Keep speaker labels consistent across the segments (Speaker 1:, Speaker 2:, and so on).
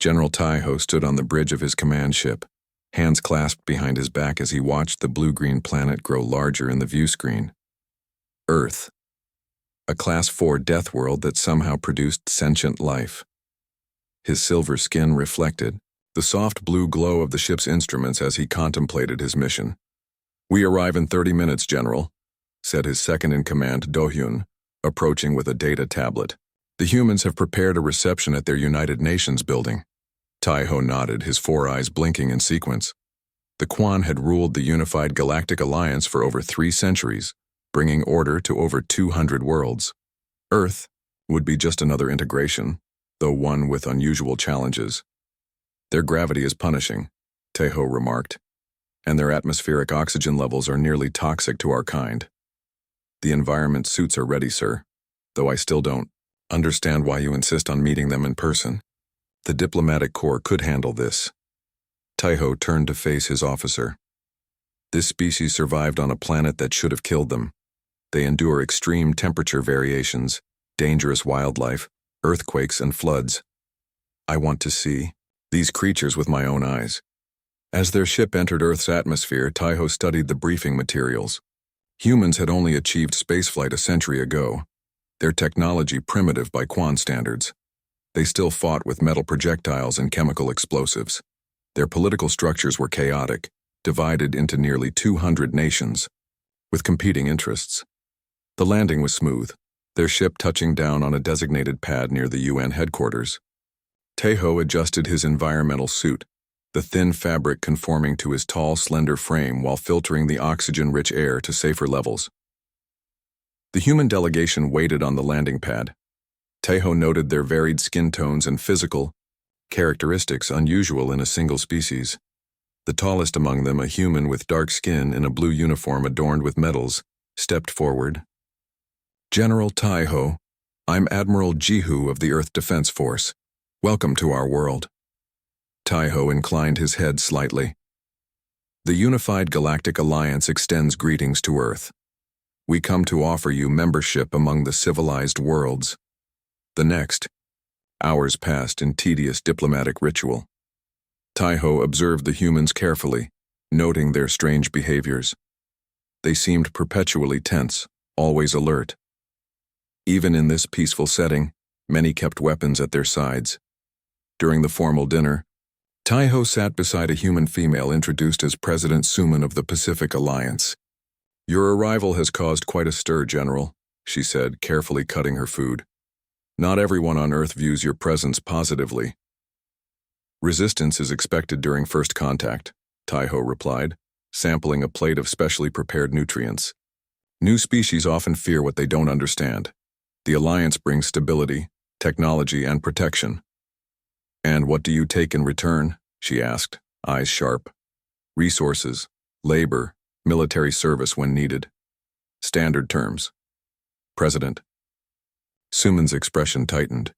Speaker 1: General Taiho stood on the bridge of his command ship, hands clasped behind his back as he watched the blue-green planet grow larger in the view screen. Earth. A Class 4 Deathworld that somehow produced sentient life. His silver skin reflected the soft blue glow of the ship's instruments as he contemplated his mission. "We arrive in 30 minutes, General," said his second-in-command, Do-hyun, approaching with a data tablet. "The humans have prepared a reception at their United Nations building." Taiho nodded, his four eyes blinking in sequence. The Quan had ruled the unified Galactic Alliance for over 3 centuries, bringing order to over 200 worlds. Earth would be just another integration, though one with unusual challenges. "Their gravity is punishing," Taiho remarked, "and their atmospheric oxygen levels are nearly toxic to our kind. The environment suits are ready, sir, though I still don't understand why you insist on meeting them in person. The diplomatic corps could handle this." Taiho turned to face his officer. "This species survived on a planet that should have killed them. They endure extreme temperature variations, dangerous wildlife, earthquakes, and floods. I want to see these creatures with my own eyes." As their ship entered Earth's atmosphere, Taiho studied the briefing materials. Humans had only achieved spaceflight a century ago, their technology primitive by Quan standards. They still fought with metal projectiles and chemical explosives. Their political structures were chaotic, divided into nearly 200 nations, with competing interests. The landing was smooth, their ship touching down on a designated pad near the UN headquarters. Taiho adjusted his environmental suit, the thin fabric conforming to his tall, slender frame while filtering the oxygen-rich air to safer levels. The human delegation waited on the landing pad. Taiho noted their varied skin tones and physical characteristics unusual in a single species. The tallest among them, a human with dark skin in a blue uniform adorned with medals, stepped forward. "General Taiho, I'm Admiral Jihu of the Earth Defense Force. Welcome to our world." Taiho inclined his head slightly. "The Unified Galactic Alliance extends greetings to Earth. We come to offer you membership among the civilized worlds." The next hours passed in tedious diplomatic ritual. Taiho observed the humans carefully, noting their strange behaviors. They seemed perpetually tense, always alert. Even in this peaceful setting, many kept weapons at their sides. During the formal dinner, Taiho sat beside a human female introduced as President Suman of the Pacific Alliance. "Your arrival has caused quite a stir, General," she said, carefully cutting her food. "Not everyone on Earth views your presence positively." "Resistance is expected during first contact," Taiho replied, sampling a plate of specially prepared nutrients. "New species often fear what they don't understand. The Alliance brings stability, technology, and protection." "And what do you take in return?" she asked, eyes sharp. "Resources, labor, military service when needed. Standard terms." "President." Suman's expression tightened.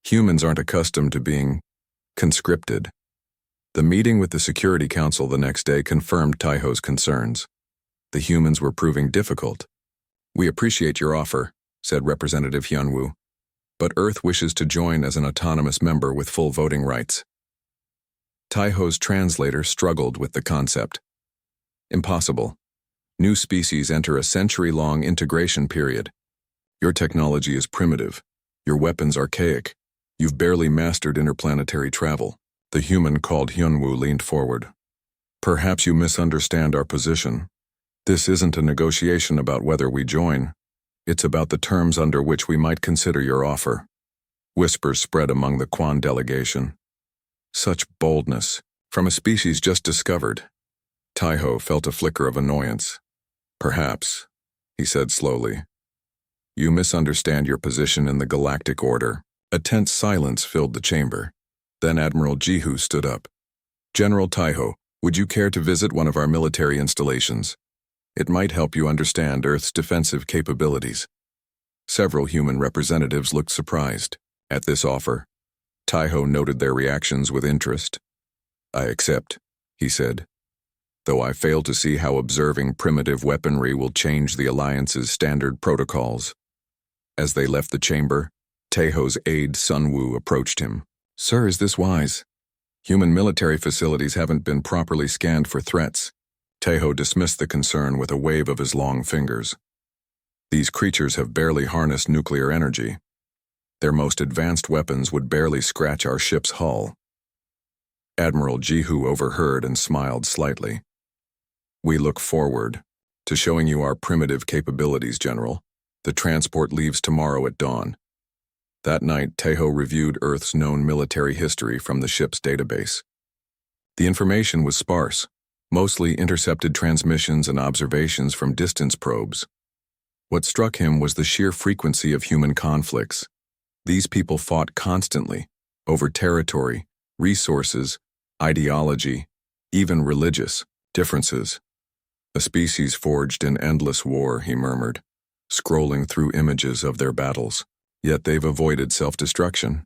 Speaker 1: Humans aren't accustomed to being conscripted. The meeting with the Security Council the next day confirmed Taiho's concerns. The humans were proving difficult. "We appreciate your offer," said Representative Hyunwoo, "but Earth wishes to join as an autonomous member with full voting rights." Taiho's translator struggled with the concept. "Impossible. New species enter a century-long integration period. Your technology is primitive. Your weapons archaic. You've barely mastered interplanetary travel." The human called Hyunwoo leaned forward. "Perhaps you misunderstand our position. This isn't a negotiation about whether we join. It's about the terms under which we might consider your offer." Whispers spread among the Quan delegation. Such boldness, from a species just discovered. Taiho felt a flicker of annoyance. "Perhaps," he said slowly. "You misunderstand your position in the galactic order." A tense silence filled the chamber. Then Admiral Jihu stood up. "General Taiho, would you care to visit one of our military installations? It might help you understand Earth's defensive capabilities." Several human representatives looked surprised at this offer. Taiho noted their reactions with interest. "I accept," he said, "though I fail to see how observing primitive weaponry will change the Alliance's standard protocols." As they left the chamber, Taiho's aide Sunwoo approached him. Sir, is this wise? Human military facilities haven't been properly scanned for threats. Tejo dismissed the concern with a wave of his long fingers. These creatures have barely harnessed nuclear energy. Their most advanced weapons would barely scratch our ship's hull. Admiral Jihu overheard and smiled slightly. We look forward to showing you our primitive capabilities, General. The transport leaves tomorrow at dawn. That night, Tejo reviewed Earth's known military history from the ship's database. The information was sparse, mostly intercepted transmissions and observations from distance probes. What struck him was the sheer frequency of human conflicts. These people fought constantly, over territory, resources, ideology, even religious differences. A species forged in endless war, he murmured, scrolling through images of their battles. Yet they've avoided self-destruction.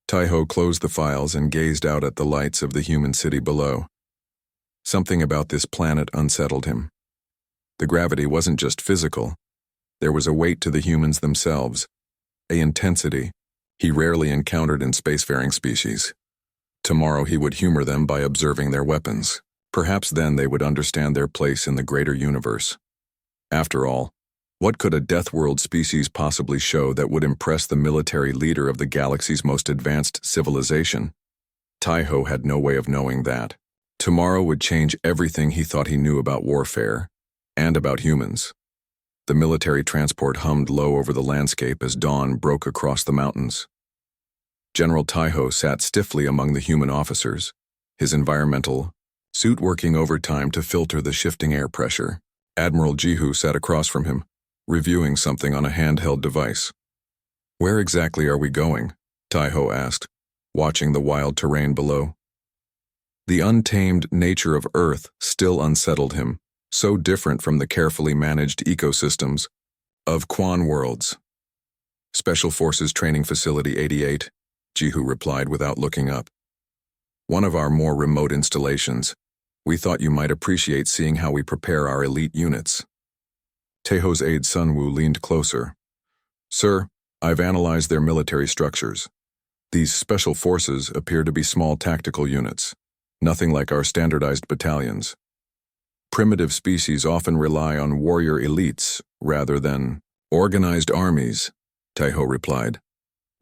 Speaker 1: Tejo closed the files and gazed out at the lights of the human city below. Something about this planet unsettled him. The gravity wasn't just physical. There was a weight to the humans themselves, an intensity he rarely encountered in spacefaring species. Tomorrow he would humor them by observing their weapons. Perhaps then they would understand their place in the greater universe. After all, what could a Deathworld species possibly show that would impress the military leader of the galaxy's most advanced civilization? Tejo had no way of knowing that. Tomorrow would change everything he thought he knew about warfare, and about humans. The military transport hummed low over the landscape as dawn broke across the mountains. General Tejo sat stiffly among the human officers, his environmental suit working overtime to filter the shifting air pressure. Admiral Jihu sat across from him, reviewing something on a handheld device. Where exactly are we going? Tejo asked, watching the wild terrain below. The untamed nature of Earth still unsettled him, so different from the carefully managed ecosystems of Quan worlds. Special Forces Training Facility 88, Jihu replied without looking up. One of our more remote installations. We thought you might appreciate seeing how we prepare our elite units. Tejo's aide Sunwoo leaned closer. Sir, I've analyzed their military structures. These special forces appear to be small tactical units, nothing like our standardized battalions. Primitive species often rely on warrior elites rather than organized armies, Tejo replied.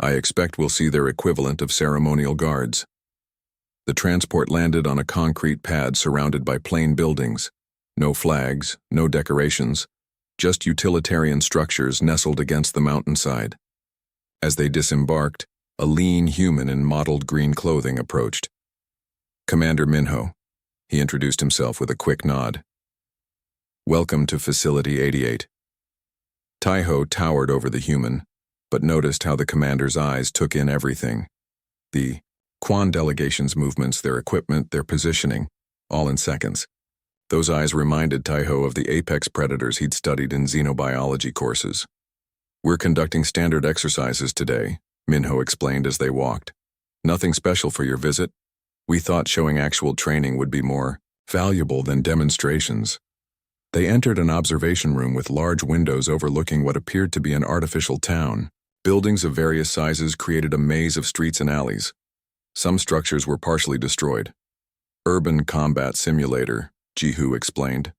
Speaker 1: I expect we'll see their equivalent of ceremonial guards. The transport landed on a concrete pad surrounded by plain buildings. No flags, no decorations. Just utilitarian structures nestled against the mountainside. As they disembarked, a lean human in mottled green clothing approached. Commander Minho, he introduced himself with a quick nod. Welcome to Facility 88. Tejo towered over the human, but noticed how the commander's eyes took in everything. The Quan delegation's movements, their equipment, their positioning, all in seconds. Those eyes reminded Tejo of the apex predators he'd studied in xenobiology courses. We're conducting standard exercises today, Minho explained as they walked. Nothing special for your visit. We thought showing actual training would be more valuable than demonstrations. They entered an observation room with large windows overlooking what appeared to be an artificial town. Buildings of various sizes created a maze of streets and alleys. Some structures were partially destroyed. Urban combat simulator, Jihu explained.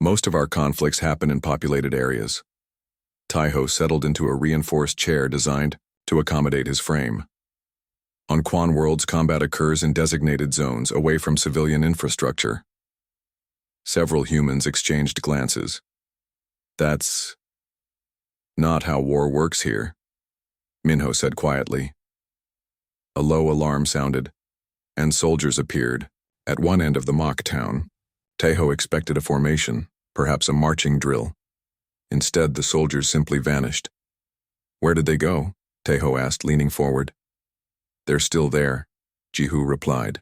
Speaker 1: Most of our conflicts happen in populated areas. Tejo settled into a reinforced chair designed to accommodate his frame. On Quan worlds, combat occurs in designated zones away from civilian infrastructure. Several humans exchanged glances. That's not how war works here, Minho said quietly. A low alarm sounded, and soldiers appeared at one end of the mock town. Tejo expected a formation, perhaps a marching drill. Instead, the soldiers simply vanished. Where did they go? Tejo asked, leaning forward. They're still there, Jihu replied.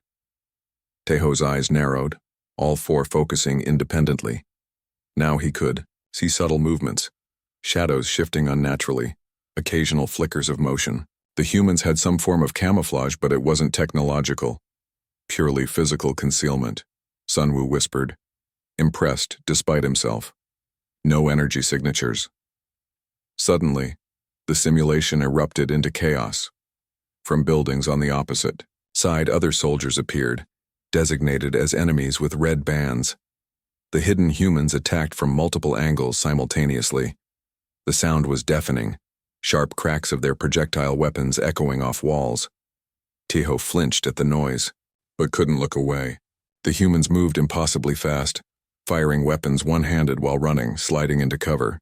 Speaker 1: Tejo's eyes narrowed, all four focusing independently. Now he could see subtle movements, shadows shifting unnaturally, occasional flickers of motion. The humans had some form of camouflage, but it wasn't technological. Purely physical concealment, Sunwoo whispered, impressed despite himself. No energy signatures. Suddenly, the simulation erupted into chaos. From buildings on the opposite side, other soldiers appeared, designated as enemies with red bands. The hidden humans attacked from multiple angles simultaneously. The sound was deafening, sharp cracks of their projectile weapons echoing off walls. Tiho flinched at the noise, but couldn't look away. The humans moved impossibly fast, firing weapons one-handed while running, sliding into cover,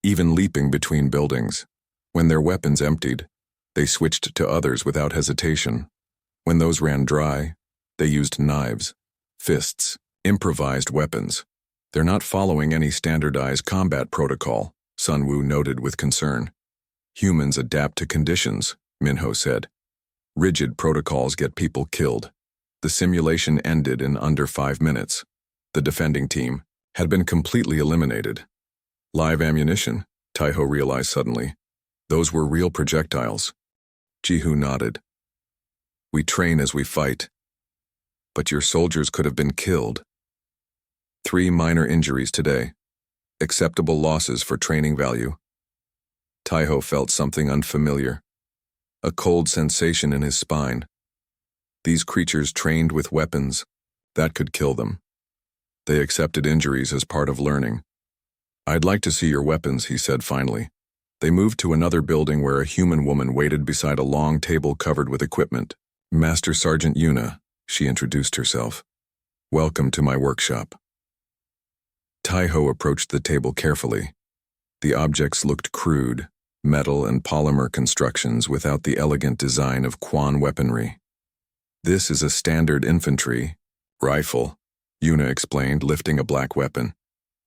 Speaker 1: even leaping between buildings. When their weapons emptied, they switched to others without hesitation. When those ran dry, they used knives, fists, improvised weapons. They're not following any standardized combat protocol, Sun Wu noted with concern. Humans adapt to conditions, Minho said. Rigid protocols get people killed. The simulation ended in under 5 minutes. The defending team had been completely eliminated. Live ammunition, Taiho realized suddenly. Those were real projectiles. Jihu nodded. We train as we fight. But your soldiers could have been killed. 3 minor injuries today. Acceptable losses for training value. Taiho felt something unfamiliar. A cold sensation in his spine. These creatures trained with weapons. That could kill them. They accepted injuries as part of learning. I'd like to see your weapons, he said finally. They moved to another building where a human woman waited beside a long table covered with equipment. Master Sergeant Yuna, she introduced herself. Welcome to my workshop. Taiho approached the table carefully. The objects looked crude, metal and polymer constructions without the elegant design of Quan weaponry. This is a standard infantry rifle, Yuna explained, lifting a black weapon.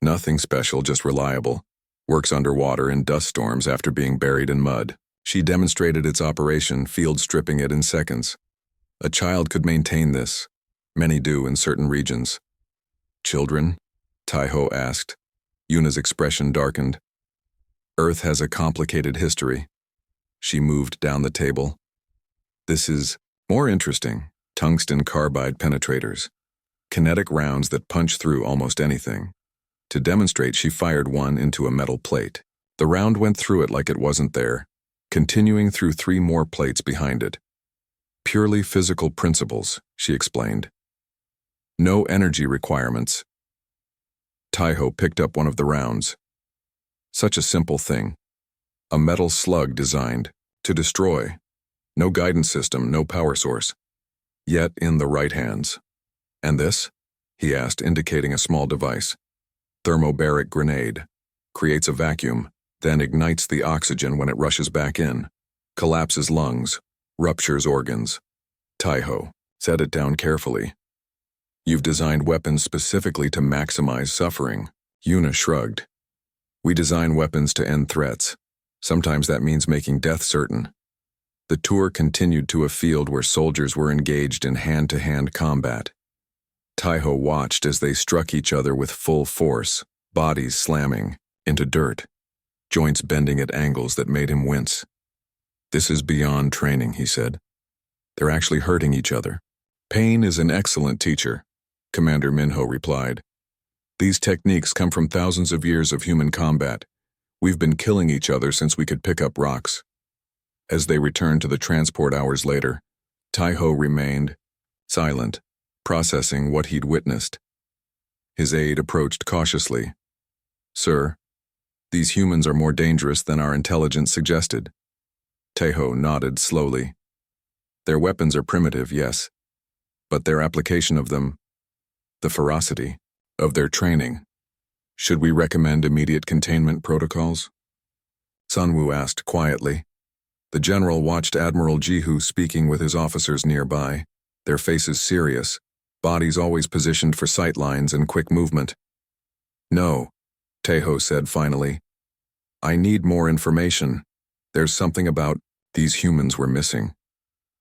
Speaker 1: Nothing special, just reliable. Works underwater in dust storms after being buried in mud. She demonstrated its operation, field stripping it in seconds. A child could maintain this. Many do in certain regions. Children? Taiho asked. Yuna's expression darkened. Earth has a complicated history. She moved down the table. This is more interesting. Tungsten carbide penetrators. Kinetic rounds that punch through almost anything. To demonstrate, she fired one into a metal plate. The round went through it like it wasn't there, continuing through 3 more plates behind it. Purely physical principles, she explained. No energy requirements. Taiho picked up one of the rounds. Such a simple thing. A metal slug designed to destroy. No guidance system, no power source. Yet in the right hands. And this? He asked, indicating a small device. Thermobaric grenade. Creates a vacuum, then ignites the oxygen when it rushes back in. Collapses lungs. Ruptures organs. Taiho, set it down carefully. You've designed weapons specifically to maximize suffering. Yuna shrugged. We design weapons to end threats. Sometimes that means making death certain. The tour continued to a field where soldiers were engaged in hand-to-hand combat. Taiho watched as they struck each other with full force, bodies slamming into dirt, joints bending at angles that made him wince. This is beyond training, he said. They're actually hurting each other. Pain is an excellent teacher, Commander Minho replied. These techniques come from thousands of years of human combat. We've been killing each other since we could pick up rocks. As they returned to the transport hours later, Taiho remained silent, processing what he'd witnessed. His aide approached cautiously. Sir, these humans are more dangerous than our intelligence suggested. Taiho nodded slowly. Their weapons are primitive, yes, but their application of them, the ferocity of their training. Should we recommend immediate containment protocols? Sun Wu asked quietly. The general watched Admiral Jihu speaking with his officers nearby, their faces serious, bodies always positioned for sight lines and quick movement. No, Taiho said finally. I need more information. There's something about these humans we're missing.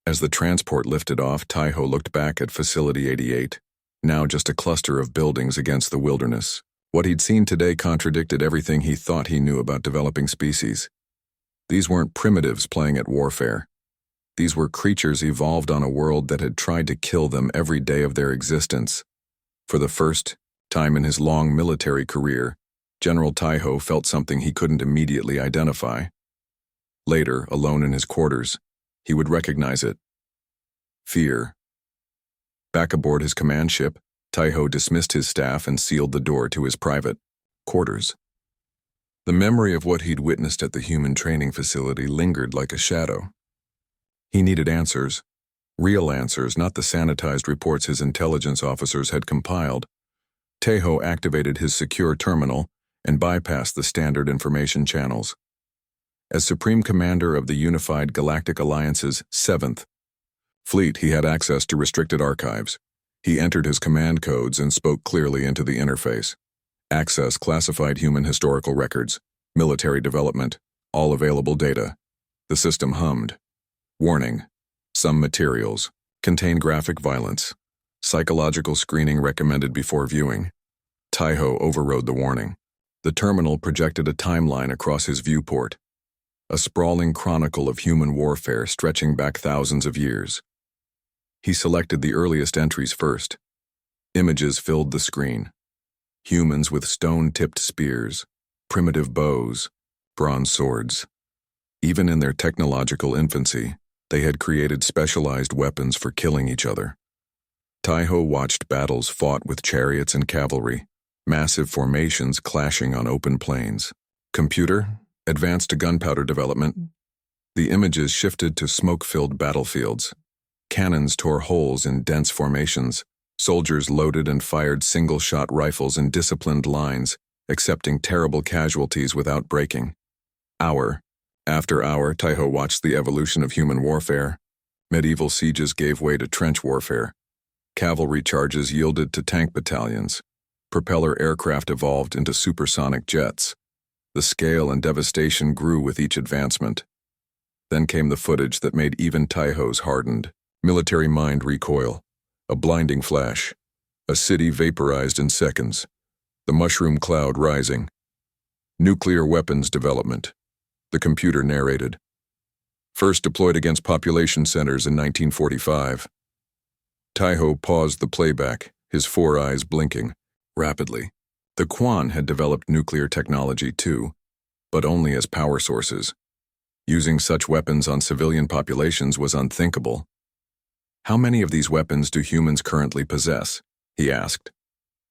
Speaker 1: As the transport lifted off, Taiho looked back at Facility 88, now just a cluster of buildings against the wilderness. What he'd seen today contradicted everything he thought he knew about developing species. These weren't primitives playing at warfare. These were creatures evolved on a world that had tried to kill them every day of their existence. For the first time in his long military career, General Taiho felt something he couldn't immediately identify. Later, alone in his quarters, He would recognize it. Fear. Back aboard his command ship, Taiho dismissed his staff and sealed the door to his private quarters. The memory of what he'd witnessed at the human training facility lingered like a shadow. He needed answers. Real answers, not the sanitized reports his intelligence officers had compiled. Taiho activated his secure terminal and bypassed the standard information channels. As Supreme Commander of the Unified Galactic Alliance's 7th Fleet, he had access to restricted archives. He entered his command codes and spoke clearly into the interface. Access classified human historical records, military development, all available data. The system hummed. Warning. Some materials contain graphic violence. Psychological screening recommended before viewing. Taiho overrode the warning. The terminal projected a timeline across his viewport. A sprawling chronicle of human warfare stretching back thousands of years. He selected the earliest entries first. Images filled the screen. Humans with stone-tipped spears, primitive bows, bronze swords. Even in their technological infancy, they had created specialized weapons for killing each other. Taiho watched battles fought with chariots and cavalry, massive formations clashing on open plains. Computer, advance to gunpowder development. The images shifted to smoke-filled battlefields. Cannons tore holes in dense formations. Soldiers loaded and fired single-shot rifles in disciplined lines, accepting terrible casualties without breaking. Hour after hour, Taiho watched the evolution of human warfare. Medieval sieges gave way to trench warfare. Cavalry charges yielded to tank battalions. Propeller aircraft evolved into supersonic jets. The scale and devastation grew with each advancement. Then came the footage that made even Taiho's hardened. Military mind recoil. A blinding flash. A city vaporized in seconds. The mushroom cloud rising. Nuclear weapons development. The computer narrated. First deployed against population centers in 1945. Taiho paused the playback, his 4 eyes blinking rapidly. The Quan had developed nuclear technology too, but only as power sources. Using such weapons on civilian populations was unthinkable. How many of these weapons do humans currently possess? He asked.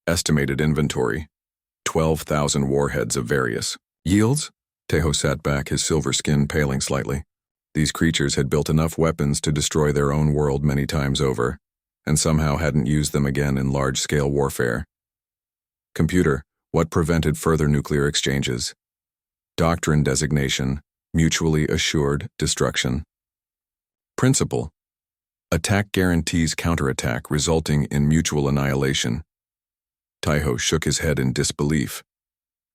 Speaker 1: Estimated inventory. 12,000 warheads of various yields? Taiho sat back, his silver skin paling slightly. These creatures had built enough weapons to destroy their own world many times over, and somehow hadn't used them again in large-scale warfare. Computer, what prevented further nuclear exchanges? Doctrine designation, mutually assured destruction. Principle. Attack guarantees counterattack, resulting in mutual annihilation. Taiho shook his head in disbelief.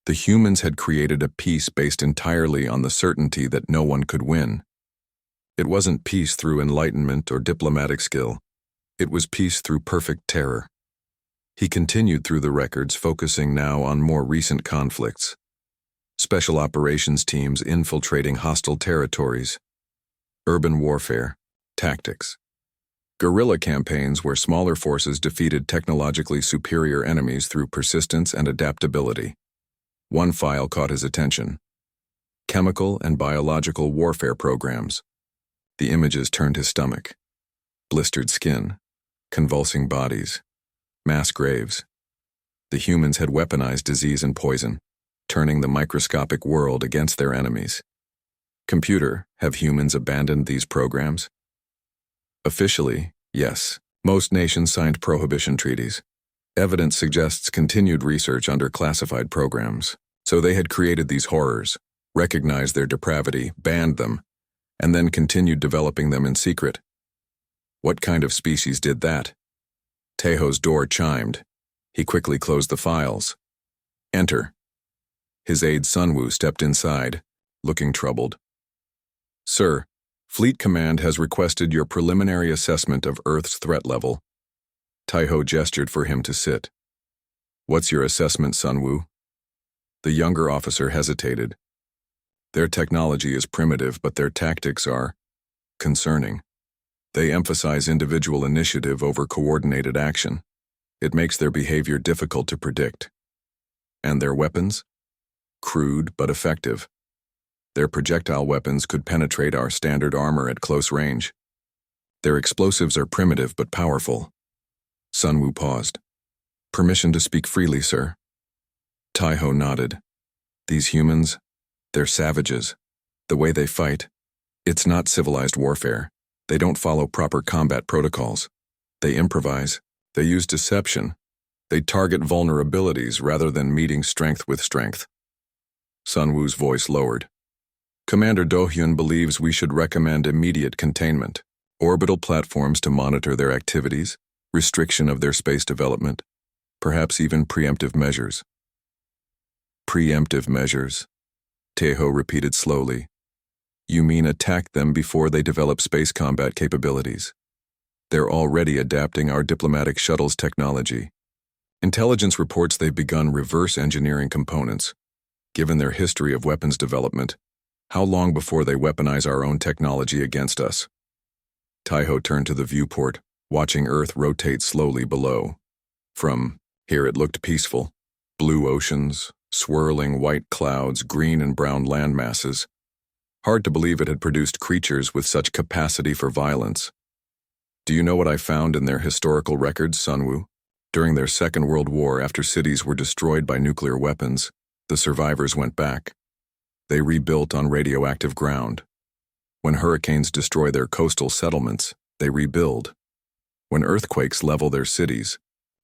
Speaker 1: The humans had created a peace based entirely on the certainty that no one could win. It wasn't peace through enlightenment or diplomatic skill. It was peace through perfect terror. He continued through the records, focusing now on more recent conflicts. Special operations teams infiltrating hostile territories. Urban warfare. Tactics. Guerrilla campaigns where smaller forces defeated technologically superior enemies through persistence and adaptability. One file caught his attention. Chemical and biological warfare programs. The images turned his stomach. Blistered skin. Convulsing bodies. Mass graves. The humans had weaponized disease and poison, turning the microscopic world against their enemies. Computer, have humans abandoned these programs? Officially, yes. Most nations signed prohibition treaties. Evidence suggests continued research under classified programs. So they had created these horrors, recognized their depravity, banned them, and then continued developing them in secret. What kind of species did that? Taiho's door chimed. He quickly closed the files. Enter. His aide Sunwoo stepped inside, looking troubled. Sir, Fleet Command has requested your preliminary assessment of Earth's threat level. Taiho gestured for him to sit. What's your assessment, Sunwoo? The younger officer hesitated. Their technology is primitive, but their tactics are concerning. They emphasize individual initiative over coordinated action. It makes their behavior difficult to predict. And their weapons? Crude but effective. Their projectile weapons could penetrate our standard armor at close range. Their explosives are primitive but powerful. Sun Wu paused. Permission to speak freely, sir. Tai-Ho nodded. These humans, they're savages. The way they fight, it's not civilized warfare. They don't follow proper combat protocols. They improvise. They use deception. They target vulnerabilities rather than meeting strength with strength. Sun Wu's voice lowered. Commander Do-hyun believes we should recommend immediate containment, orbital platforms to monitor their activities, restriction of their space development, perhaps even preemptive measures. Preemptive measures, Tai-Ho repeated slowly. You mean attack them before they develop space combat capabilities? They're already adapting our diplomatic shuttle's technology. Intelligence reports they've begun reverse engineering components. Given their history of weapons development, how long before they weaponize our own technology against us? Tai-Ho turned to the viewport, watching Earth rotate slowly below. From here it looked peaceful. Blue oceans, swirling white clouds, green and brown land masses. Hard to believe it had produced creatures with such capacity for violence. Do you know what I found in their historical records, Sun Wu? During their Second World War, after cities were destroyed by nuclear weapons, the survivors went back. They rebuilt on radioactive ground. When hurricanes destroy their coastal settlements, they rebuild. When earthquakes level their cities,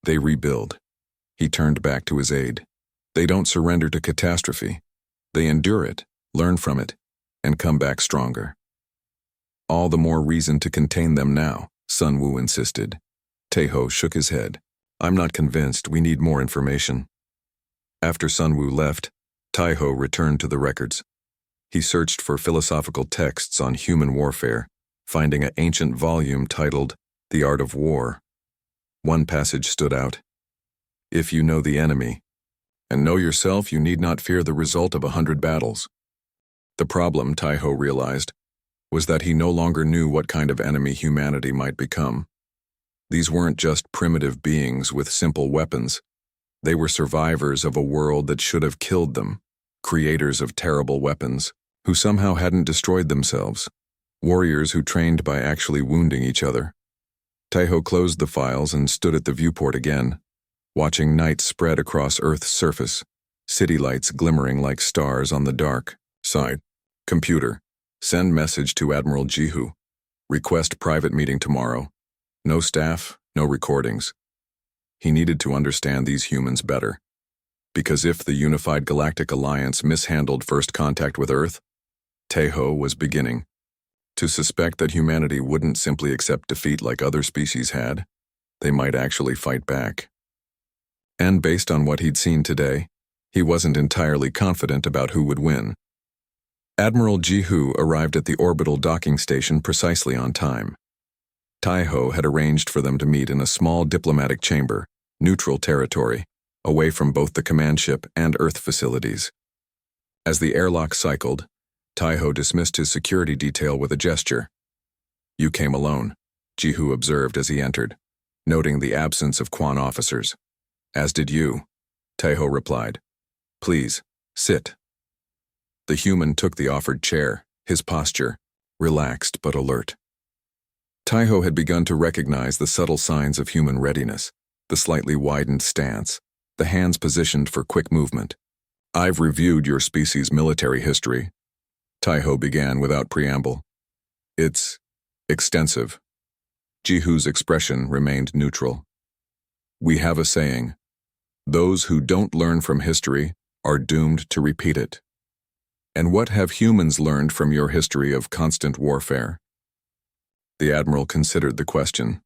Speaker 1: they rebuild. He turned back to his aide. They don't surrender to catastrophe. They endure it, learn from it, and come back stronger. All the more reason to contain them now, Sun Wu insisted. Tai-Ho shook his head. I'm not convinced. We need more information. After Sun Wu left, Tai-Ho returned to the records. He searched for philosophical texts on human warfare, finding an ancient volume titled The Art of War. One passage stood out. If you know the enemy, and know yourself, you need not fear the result of 100 battles. The problem, Tai-Ho realized, was that he no longer knew what kind of enemy humanity might become. These weren't just primitive beings with simple weapons. They were survivors of a world that should have killed them, creators of terrible weapons, who somehow hadn't destroyed themselves, warriors who trained by actually wounding each other. Tai-Ho closed the files and stood at the viewport again, watching night spread across Earth's surface, city lights glimmering like stars on the dark. Side. Computer. Send message to Admiral Jihu. Request private meeting tomorrow. No staff, no recordings. He needed to understand these humans better. Because if the Unified Galactic Alliance mishandled first contact with Earth, Tai-Ho was beginning to suspect that humanity wouldn't simply accept defeat like other species had. They might actually fight back. And based on what he'd seen today, he wasn't entirely confident about who would win. Admiral Jihu arrived at the orbital docking station precisely on time. Tai-Ho had arranged for them to meet in a small diplomatic chamber, neutral territory, away from both the command ship and Earth facilities. As the airlock cycled, Tai-Ho dismissed his security detail with a gesture. You came alone, Jihu observed as he entered, noting the absence of Quan officers. As did you, Tai-Ho replied. Please, sit. The human took the offered chair, his posture, relaxed but alert. Tai-Ho had begun to recognize the subtle signs of human readiness, the slightly widened stance, the hands positioned for quick movement. I've reviewed your species' military history, Tai-Ho began without preamble. It's extensive. Jihu's expression remained neutral. We have a saying, those who don't learn from history are doomed to repeat it. And what have humans learned from your history of constant warfare? The Admiral considered the question.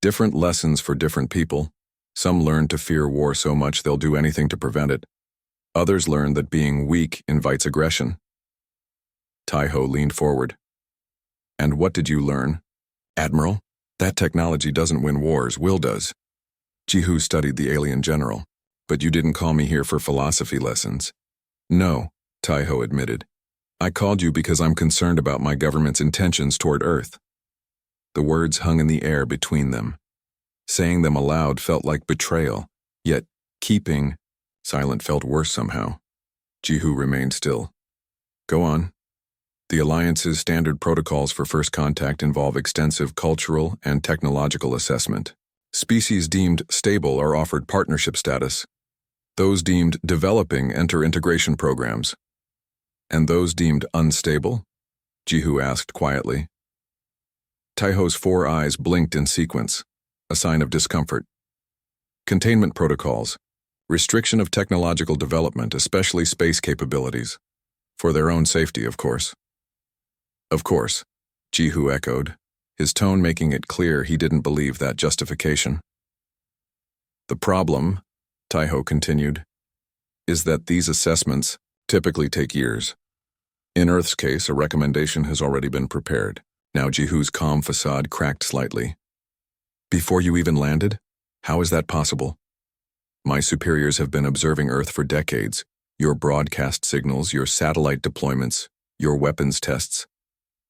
Speaker 1: Different lessons for different people. Some learn to fear war so much they'll do anything to prevent it. Others learn that being weak invites aggression. Tai-Ho leaned forward. And what did you learn? Admiral, that technology doesn't win wars, will does. Jihu studied the alien general. But you didn't call me here for philosophy lessons. No, Tai-Ho admitted. I called you because I'm concerned about my government's intentions toward Earth. The words hung in the air between them. Saying them aloud felt like betrayal, yet keeping silent felt worse somehow. Jihu remained still. Go on. The Alliance's standard protocols for first contact involve extensive cultural and technological assessment. Species deemed stable are offered partnership status. Those deemed developing enter integration programs. And those deemed unstable? Jihu asked quietly. Taiho's 4 eyes blinked in sequence, a sign of discomfort. Containment protocols. Restriction of technological development, especially space capabilities. For their own safety, of course. Of course, Jihu echoed, his tone making it clear he didn't believe that justification. The problem, Taiho continued, is that these assessments typically take years. In Earth's case, a recommendation has already been prepared. Now Jihu's calm facade cracked slightly. Before you even landed? How is that possible? My superiors have been observing Earth for decades. Your broadcast signals, your satellite deployments, your weapons tests.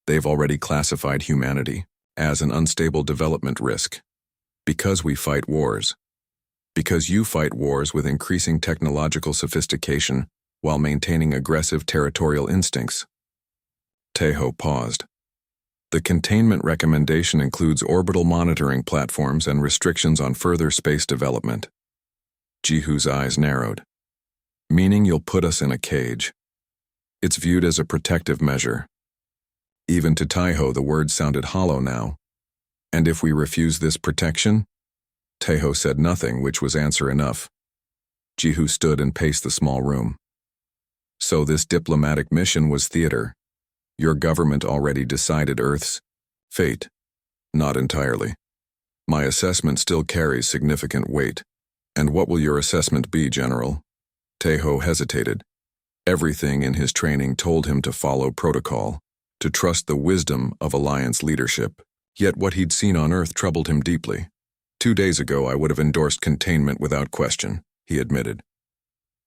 Speaker 1: They've already classified humanity as an unstable development risk. Because we fight wars. Because you fight wars with increasing technological sophistication while maintaining aggressive territorial instincts. Taiho paused. The containment recommendation includes orbital monitoring platforms and restrictions on further space development. Jihu's eyes narrowed. Meaning you'll put us in a cage. It's viewed as a protective measure. Even to Taiho, the words sounded hollow now. And if we refuse this protection? Taiho said nothing, which was answer enough. Jihu stood and paced the small room. So this diplomatic mission was theater. Your government already decided Earth's fate. Not entirely. My assessment still carries significant weight. And what will your assessment be, General? Taiho hesitated. Everything in his training told him to follow protocol, to trust the wisdom of Alliance leadership. Yet what he'd seen on Earth troubled him deeply. 2 days ago I would have endorsed containment without question, he admitted.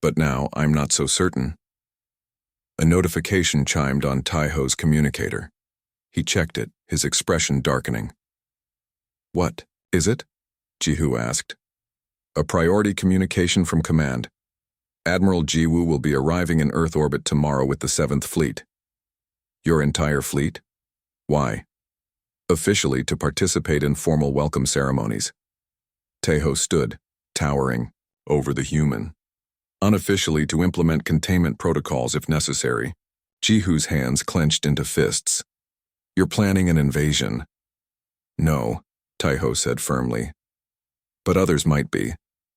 Speaker 1: But now I'm not so certain. A notification chimed on Taiho's communicator. He checked it, his expression darkening. What is it? Jihu asked. A priority communication from command. Admiral Jiwoo will be arriving in Earth orbit tomorrow with the 7th Fleet. Your entire fleet? Why? Officially to participate in formal welcome ceremonies. Taiho stood, towering, over the human. Unofficially to implement containment protocols if necessary. Jihu's hands clenched into fists. You're planning an invasion. No, Taiho said firmly. But others might be.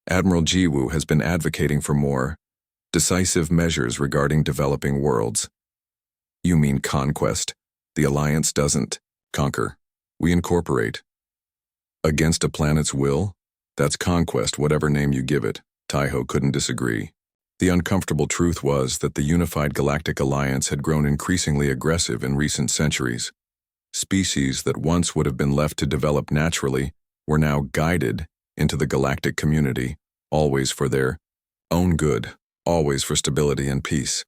Speaker 1: Admiral Jiwoo has been advocating for more decisive measures regarding developing worlds. You mean conquest? The Alliance doesn't conquer. We incorporate. Against a planet's will? That's conquest, whatever name you give it. Taiho couldn't disagree. The uncomfortable truth was that the unified Galactic Alliance had grown increasingly aggressive in recent centuries. Species that once would have been left to develop naturally were now guided into the galactic community, always for their own good, always for stability and peace.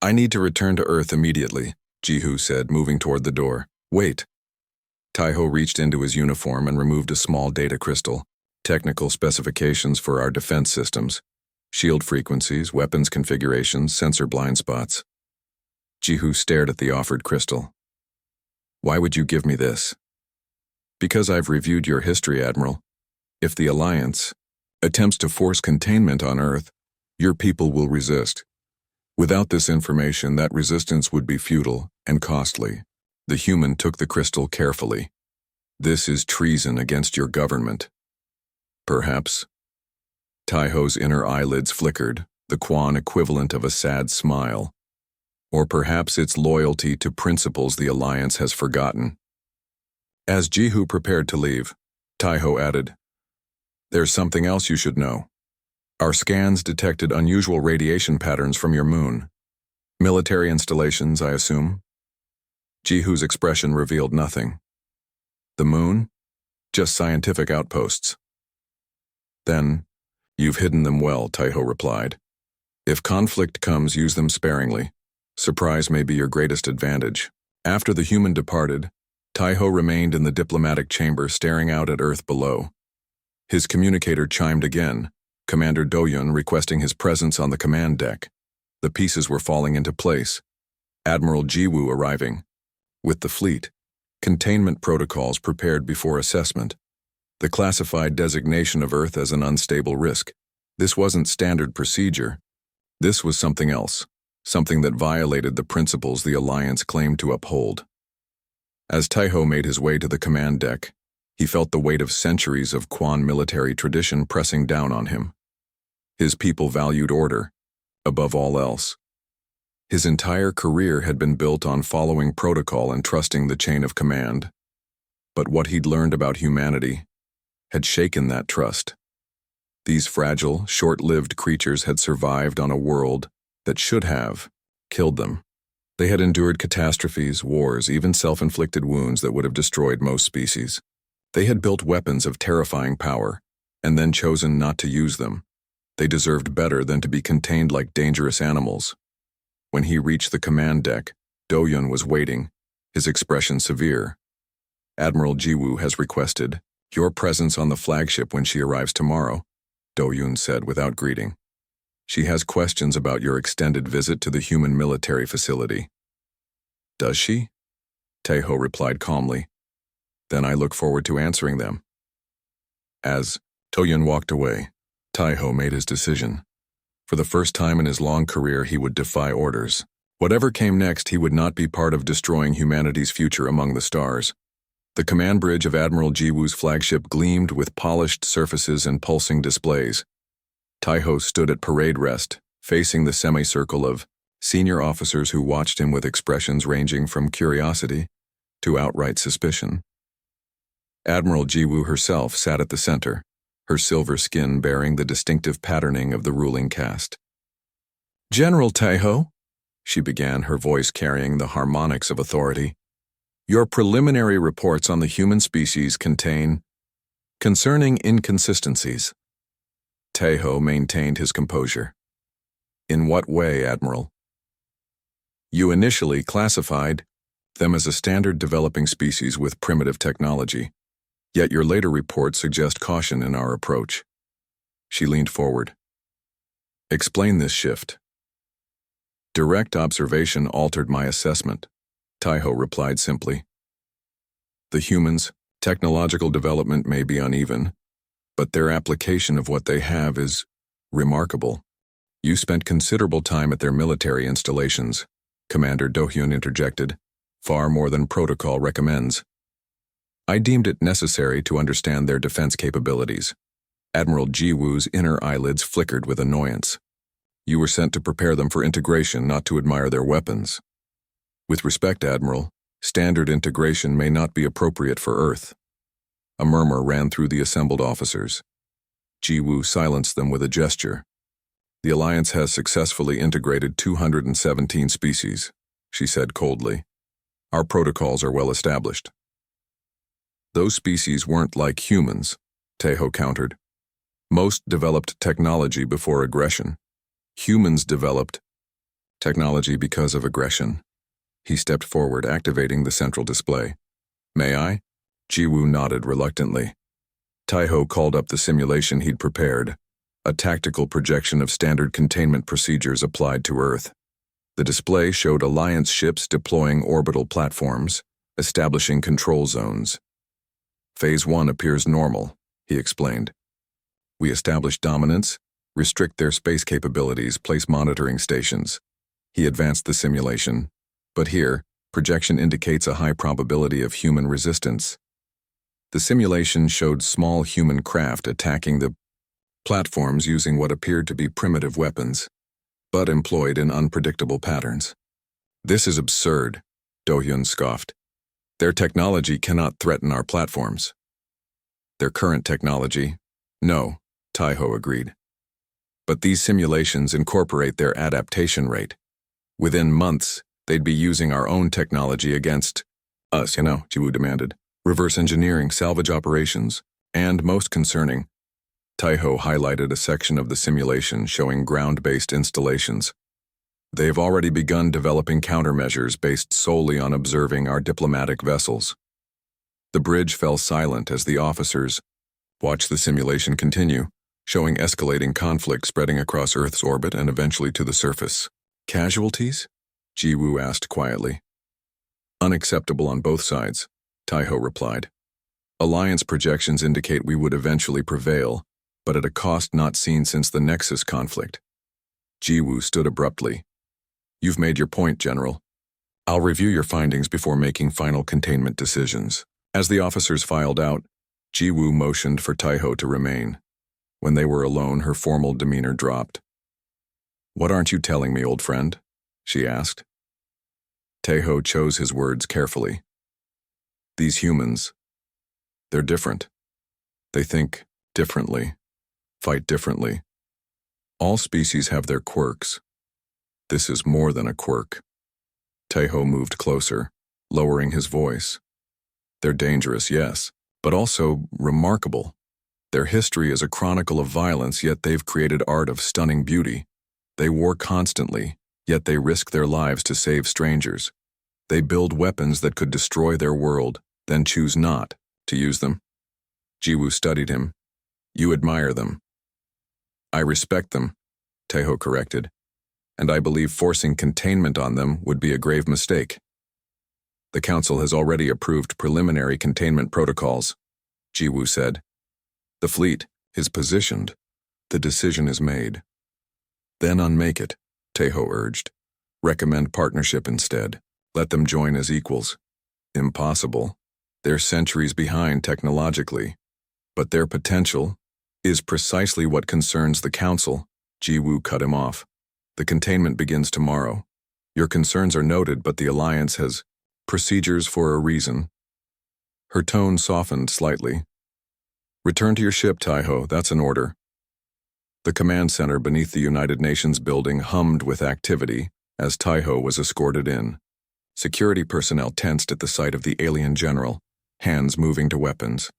Speaker 1: I need to return to Earth immediately, Jihu said, moving toward the door. Wait. Taiho reached into his uniform and removed a small data crystal. Technical specifications for our defense systems. Shield frequencies, weapons configurations, sensor blind spots. Jihu stared at the offered crystal. Why would you give me this? Because I've reviewed your history, Admiral. If the Alliance attempts to force containment on Earth, your people will resist. Without this information, that resistance would be futile and costly. The human took the crystal carefully. This is treason against your government. Perhaps. Taiho's inner eyelids flickered, the Quan equivalent of a sad smile. Or perhaps it's loyalty to principles the Alliance has forgotten. As Jihu prepared to leave, Taiho added, There's something else you should know. Our scans detected unusual radiation patterns from your moon. Military installations, I assume? Jihu's expression revealed nothing. The moon? Just scientific outposts. Then, you've hidden them well, Taiho replied. If conflict comes, use them sparingly. Surprise may be your greatest advantage. After the human departed, Taiho remained in the diplomatic chamber staring out at Earth below. His communicator chimed again, Commander Doyun requesting his presence on the command deck. The pieces were falling into place. Admiral Jiwoo arriving. With the fleet, containment protocols prepared before assessment. The classified designation of Earth as an unstable risk. This wasn't standard procedure. This was something else, something that violated the principles the Alliance claimed to uphold. As Taiho made his way to the command deck, he felt the weight of centuries of Quan military tradition pressing down on him. His people valued order, above all else. His entire career had been built on following protocol and trusting the chain of command. But what he'd learned about humanity had shaken that trust. These fragile, short-lived creatures had survived on a world that should have killed them. They had endured catastrophes, wars, even self-inflicted wounds that would have destroyed most species. They had built weapons of terrifying power, and then chosen not to use them. They deserved better than to be contained like dangerous animals. When he reached the command deck, Do-yun was waiting, his expression severe. Admiral Jiwoo has requested your presence on the flagship when she arrives tomorrow, Do-yun said without greeting. She has questions about your extended visit to the human military facility. Does she? Taeho replied calmly. Then I look forward to answering them. As Do-yun walked away, Taiho made his decision. For the first time in his long career, he would defy orders. Whatever came next, he would not be part of destroying humanity's future among the stars. The command bridge of Admiral Jiwoo's flagship gleamed with polished surfaces and pulsing displays. Taiho stood at parade rest, facing the semicircle of senior officers who watched him with expressions ranging from curiosity to outright suspicion. Admiral Jiwoo herself sat at the center, her silver skin bearing the distinctive patterning of the ruling caste. General Taiho, she began, her voice carrying the harmonics of authority, your preliminary reports on the human species contain concerning inconsistencies. Taiho maintained his composure. In what way, Admiral? You initially classified them as a standard developing species with primitive technology. Yet your later reports suggest caution in our approach. She leaned forward. Explain this shift. Direct observation altered my assessment, Taiho replied simply. The humans' technological development may be uneven, but their application of what they have is remarkable. You spent considerable time at their military installations, Commander Do-hyun interjected, far more than protocol recommends. I deemed it necessary to understand their defense capabilities. Admiral Jiwoo's inner eyelids flickered with annoyance. You were sent to prepare them for integration, not to admire their weapons. With respect, Admiral, standard integration may not be appropriate for Earth. A murmur ran through the assembled officers. Jiwoo silenced them with a gesture. The Alliance has successfully integrated 217 species, she said coldly. Our protocols are well established. Those species weren't like humans, Taiho countered. Most developed technology before aggression. Humans developed technology because of aggression. He stepped forward, activating the central display. May I? Jiwoo nodded reluctantly. Taiho called up the simulation he'd prepared, a tactical projection of standard containment procedures applied to Earth. The display showed Alliance ships deploying orbital platforms, establishing control zones. Phase 1 appears normal, he explained. We establish dominance, restrict their space capabilities, place monitoring stations. He advanced the simulation, but here, projection indicates a high probability of human resistance. The simulation showed small human craft attacking the platforms using what appeared to be primitive weapons, but employed in unpredictable patterns. This is absurd, Do-hyun scoffed. Their technology cannot threaten our platforms. Their current technology? No, Taiho agreed. But these simulations incorporate their adaptation rate. Within months, they'd be using our own technology against us, Jiwoo demanded. Reverse engineering, salvage operations, and most concerning, Taiho highlighted a section of the simulation showing ground-based installations. They have already begun developing countermeasures based solely on observing our diplomatic vessels. The bridge fell silent as the officers watched the simulation continue, showing escalating conflict spreading across Earth's orbit and eventually to the surface. Casualties? Jiwoo asked quietly. Unacceptable on both sides, Taiho replied. Alliance projections indicate we would eventually prevail, but at a cost not seen since the Nexus conflict. Jiwoo stood abruptly. You've made your point, General. I'll review your findings before making final containment decisions. As the officers filed out, Jiwoo motioned for Taiho to remain. When they were alone, her formal demeanor dropped. What aren't you telling me, old friend? She asked. Taiho chose his words carefully. These humans, they're different. They think differently, fight differently. All species have their quirks. This is more than a quirk. Taiho moved closer, lowering his voice. They're dangerous, yes, but also remarkable. Their history is a chronicle of violence, yet they've created art of stunning beauty. They war constantly, yet they risk their lives to save strangers. They build weapons that could destroy their world, then choose not to use them. Jiwoo studied him. You admire them. I respect them, Taiho corrected, and I believe forcing containment on them would be a grave mistake. The Council has already approved preliminary containment protocols, Jiwoo said. The fleet is positioned. The decision is made. Then unmake it, Taiho urged. Recommend partnership instead. Let them join as equals. Impossible. They're centuries behind technologically. But their potential is precisely what concerns the Council. Jiwoo cut him off. The containment begins tomorrow. Your concerns are noted, but the Alliance has procedures for a reason. Her tone softened slightly. Return to your ship, Taiho, that's an order. The command center beneath the United Nations building hummed with activity as Taiho was escorted in. Security personnel tensed at the sight of the alien general, hands moving to weapons.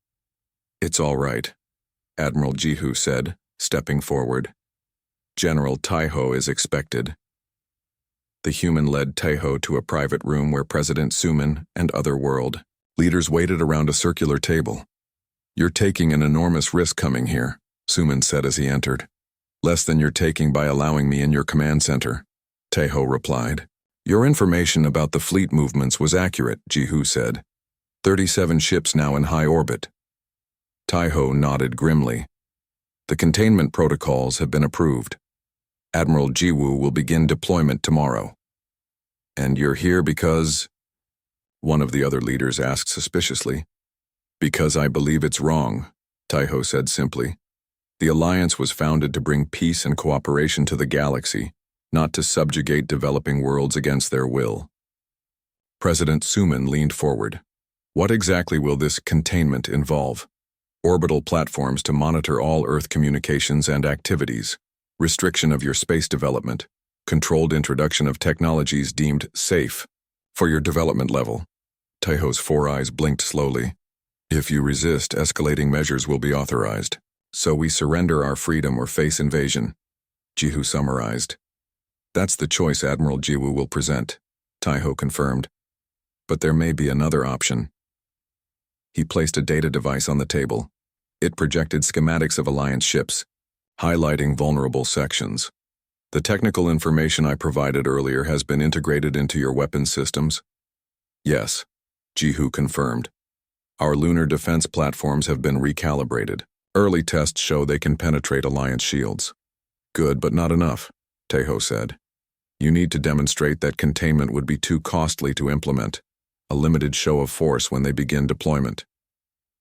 Speaker 1: It's all right, Admiral Jihu said, stepping forward. General Taiho is expected. The human led Taiho to a private room where President Suman and other world leaders waited around a circular table. You're taking an enormous risk coming here, Suman said as he entered. Less than you're taking by allowing me in your command center, Taiho replied. Your information about the fleet movements was accurate, Jihu said. 37 ships now in high orbit. Taiho nodded grimly. The containment protocols have been approved. Admiral Jiwoo will begin deployment tomorrow. And you're here because? One of the other leaders asked suspiciously. Because I believe it's wrong, Taiho said simply. The Alliance was founded to bring peace and cooperation to the galaxy, not to subjugate developing worlds against their will. President Suman leaned forward. What exactly will this containment involve? Orbital platforms to monitor all Earth communications and activities, restriction of your space development, controlled introduction of technologies deemed safe for your development level. Taiho's four eyes blinked slowly. If you resist, escalating measures will be authorized. So we surrender our freedom or face invasion, Jihu summarized. That's the choice Admiral Jiwoo will present, Taiho confirmed. But there may be another option. He placed a data device on the table. It projected schematics of Alliance ships, highlighting vulnerable sections. The technical information I provided earlier has been integrated into your weapons systems? Yes, Jihu confirmed. Our lunar defense platforms have been recalibrated. Early tests show they can penetrate Alliance shields. Good, but not enough, Taiho said. You need to demonstrate that containment would be too costly to implement. A limited show of force when they begin deployment.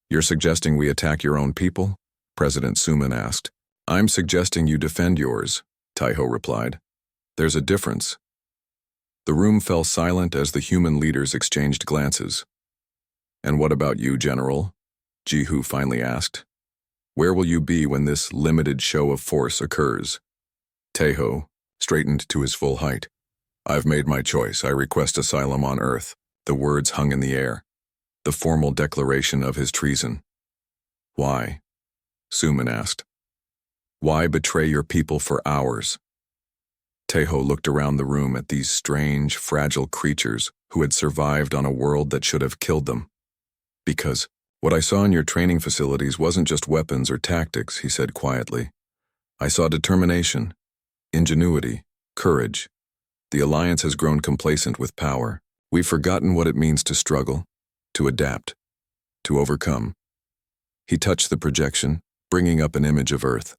Speaker 1: You're suggesting we attack your own people? President Suman asked. I'm suggesting you defend yours, Taiho replied. There's a difference. The room fell silent as the human leaders exchanged glances. And what about you, General? Jihu finally asked. Where will you be when this limited show of force occurs? Taiho straightened to his full height. I've made my choice. I request asylum on Earth. The words hung in the air. The formal declaration of his treason. Why? Suman asked. Why betray your people for hours? Taiho looked around the room at these strange, fragile creatures who had survived on a world that should have killed them. Because what I saw in your training facilities wasn't just weapons or tactics, he said quietly. I saw determination, ingenuity, courage. The Alliance has grown complacent with power. We've forgotten what it means to struggle, to adapt, to overcome. He touched the projection, bringing up an image of Earth.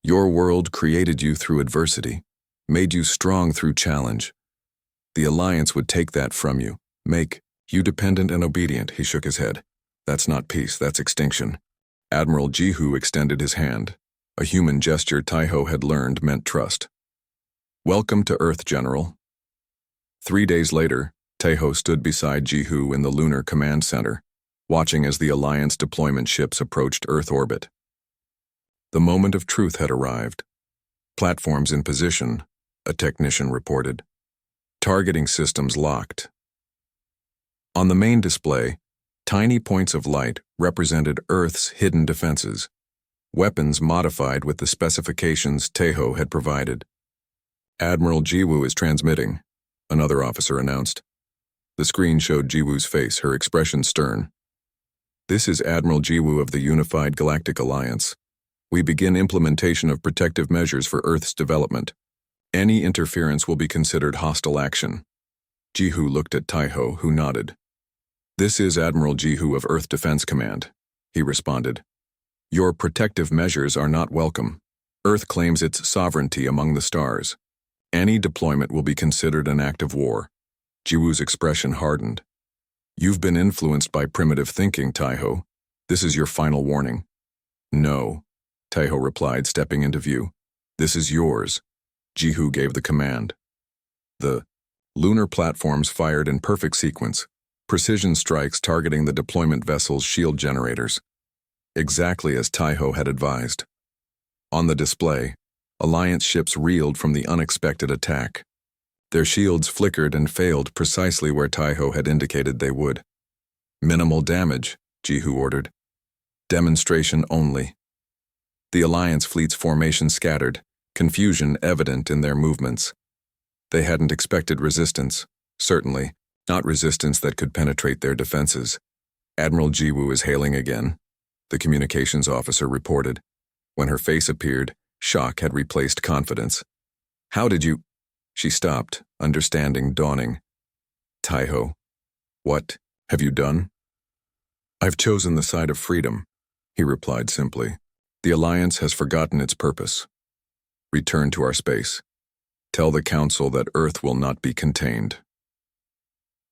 Speaker 1: Your world created you through adversity, made you strong through challenge. The Alliance would take that from you, make you dependent and obedient. He shook his head. That's not peace, that's extinction. Admiral Jihu extended his hand. A human gesture Taiho had learned meant trust. Welcome to Earth, General. 3 days later, Taiho stood beside Jihu in the Lunar Command Center, watching as the Alliance deployment ships approached Earth orbit. The moment of truth had arrived. Platforms in position, a technician reported. Targeting systems locked. On the main display, tiny points of light represented Earth's hidden defenses, weapons modified with the specifications Taiho had provided. Admiral Jiwoo is transmitting, another officer announced. The screen showed Jiwoo's face, her expression stern. This is Admiral Jiwoo of the Unified Galactic Alliance. We begin implementation of protective measures for Earth's development. Any interference will be considered hostile action. Jihu looked at Taiho, who nodded. This is Admiral Jihu of Earth Defense Command, he responded. Your protective measures are not welcome. Earth claims its sovereignty among the stars. Any deployment will be considered an act of war. Jiwoo's expression hardened. You've been influenced by primitive thinking, Taiho. This is your final warning. No, Taiho replied, stepping into view. This is yours. Jihu gave the command. The lunar platforms fired in perfect sequence, precision strikes targeting the deployment vessel's shield generators. Exactly as Taiho had advised. On the display, Alliance ships reeled from the unexpected attack. Their shields flickered and failed precisely where Taiho had indicated they would. Minimal damage, Jihu ordered. Demonstration only. The Alliance fleet's formation scattered, confusion evident in their movements. They hadn't expected resistance, certainly, not resistance that could penetrate their defenses. Admiral Jiwoo is hailing again, the communications officer reported. When her face appeared, shock had replaced confidence. How did you... She stopped, understanding dawning. Taiho, what have you done? I've chosen the side of freedom, he replied simply. The Alliance has forgotten its purpose. Return to our space. Tell the Council that Earth will not be contained.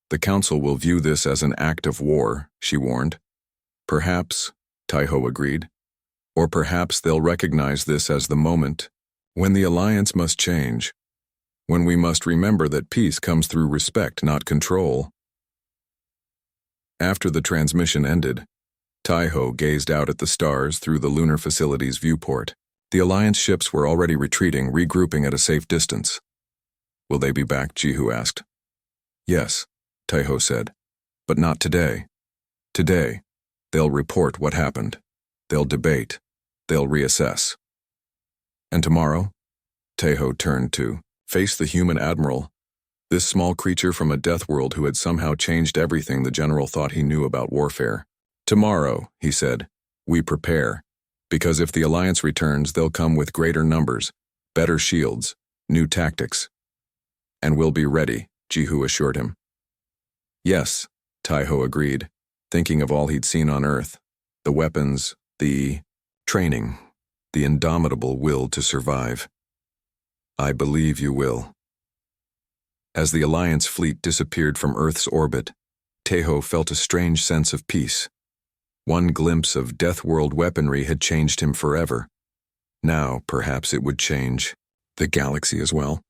Speaker 1: The Council will view this as an act of war, she warned. Perhaps, Taiho agreed. Or perhaps they'll recognize this as the moment when the Alliance must change, when we must remember that peace comes through respect, not control. After the transmission ended, Taiho gazed out at the stars through the lunar facility's viewport. The Alliance ships were already retreating, regrouping at a safe distance. Will they be back? Jihu asked. Yes, Taiho said, but not today. Today, they'll report what happened. They'll debate. They'll reassess. And tomorrow? Taiho turned to face the human admiral, this small creature from a Deathworld who had somehow changed everything the general thought he knew about warfare. Tomorrow, he said, we prepare. Because if the Alliance returns, they'll come with greater numbers, better shields, new tactics. And we'll be ready, Jihu assured him. Yes, Taiho agreed, thinking of all he'd seen on Earth. The weapons, the training, the indomitable will to survive. I believe you will. As the Alliance fleet disappeared from Earth's orbit, Taiho felt a strange sense of peace. One glimpse of Deathworld weaponry had changed him forever. Now, perhaps it would change the galaxy as well.